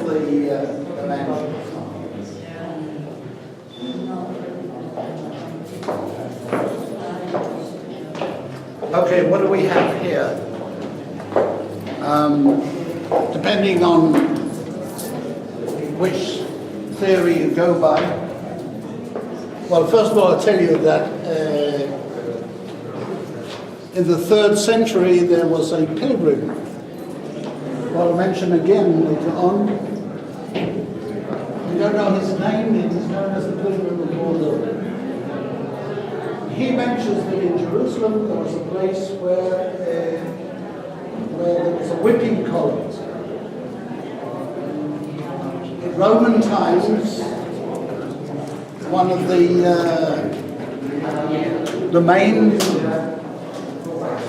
the mansion. Okay, what do we have here? Depending on which theory you go by. Well, first of all, I'll tell you that in the 3rd century there was a pilgrim. Well, I'll mention again later on. We don't know his name, it is known as the Pilgrim of Bordeaux. He mentions that in Jerusalem there was a place where there was a whipping column. In Roman times, one of the main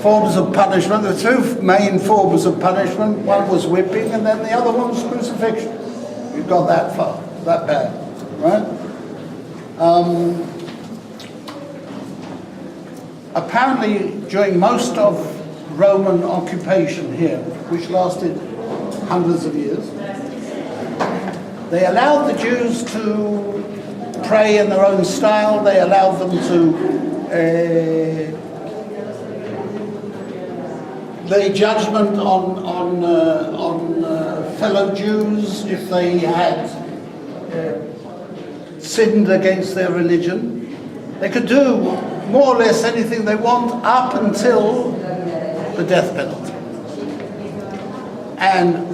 forms of punishment, the 2 main forms of punishment, one was whipping and then the other one was crucifixion. You've got that far, that bad, right? Apparently, during most of Roman occupation here, which lasted hundreds of years, they allowed the Jews to pray in their own style. They allowed them to lay judgment on fellow Jews if they had sinned against their religion. They could do more or less anything they want up until the death penalty. And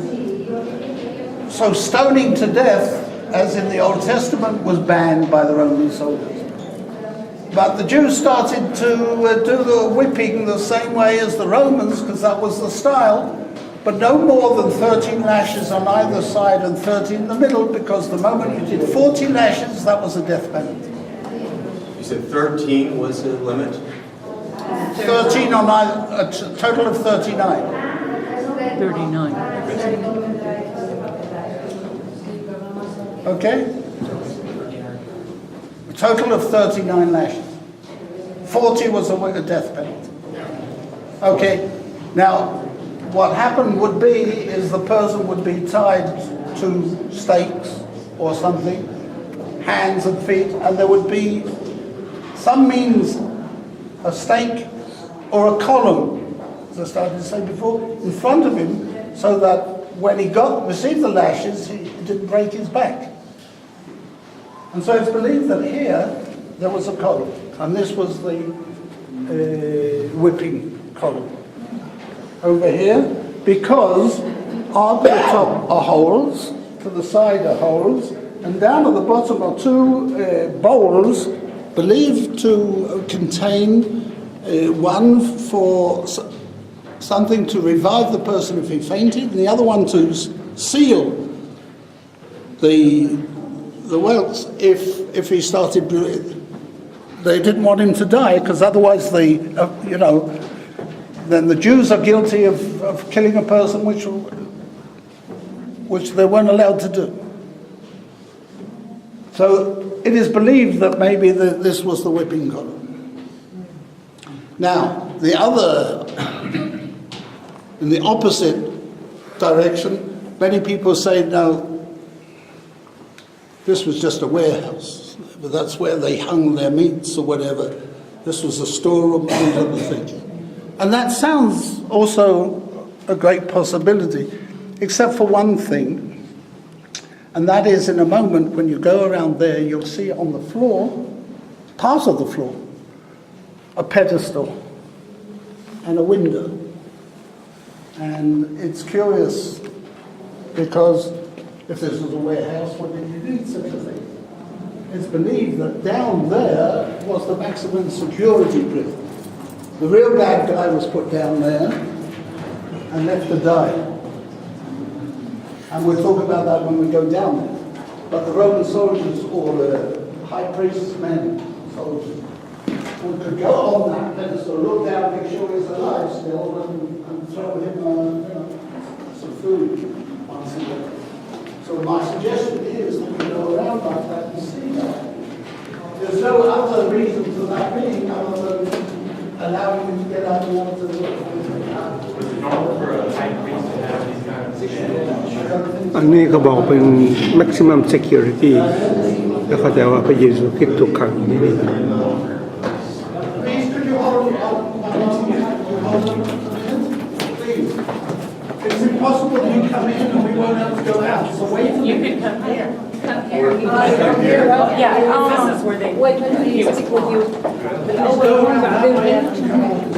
so stoning to death, as in the Old Testament, was banned by the Roman soldiers. But the Jews started to do the whipping the same way as the Romans, because that was the style, but no more than 13 lashes on either side and 13 in the middle, because the moment you did 40 lashes, that was a death penalty. You said 13 was the limit? 13 on either, a total of 39. 39. Okay? A total of 39 lashes. 40 was a death penalty. Okay, now what happened would be is the person would be tied to stakes or something, hands and feet, and there would be some means, a stake or a column, as I started to say before, in front of him, so that when he received the lashes, he didn't break his back. And so it's believed that here there was a column, and this was the whipping column. Over here, because on the top are holes, to the side are holes, and down at the bottom are 2 bowls believed to contain one for something to revive the person if he fainted, and the other one to seal the welts if he started. They didn't want him to die, because otherwise then the Jews are guilty of killing a person, which they weren't allowed to do. So it is believed that maybe this was the whipping column. Now, in the opposite direction, many people say, no, this was just a warehouse. But that's where they hung their meats or whatever. This was a storeroom and other things. And that sounds also a great possibility, except for one thing. And that is, in a moment, when you go around there, you'll see on the floor, part of the floor, a pedestal and a window. And it's curious, because if this was a warehouse, what did you need such a thing? It's believed that down there was the maximum security prison. The real bad guy was put down there and left to die. And we'll talk about that when we go down there. But the Roman soldiers, or the high priests, men, soldiers, who could go on that pedestal, look down, make sure he's alive still, and throw him some food once a day. So my suggestion is that we go around like that and see that. There's no other reason for that being other than allowing you to get out of the water. Was it normal for a high priest to have these kind of everything. อันนี้เขาบอกเป็น maximum security แล้วเข้าใจว่าพระเยซูคริสต์ถูกขังที่นี่ Please, could you hold on? Please. It's impossible you come in and we won't have to go out, so wait for You me. could come here. Yeah, This is where they. Wait, when he speak with you. Please go around that way.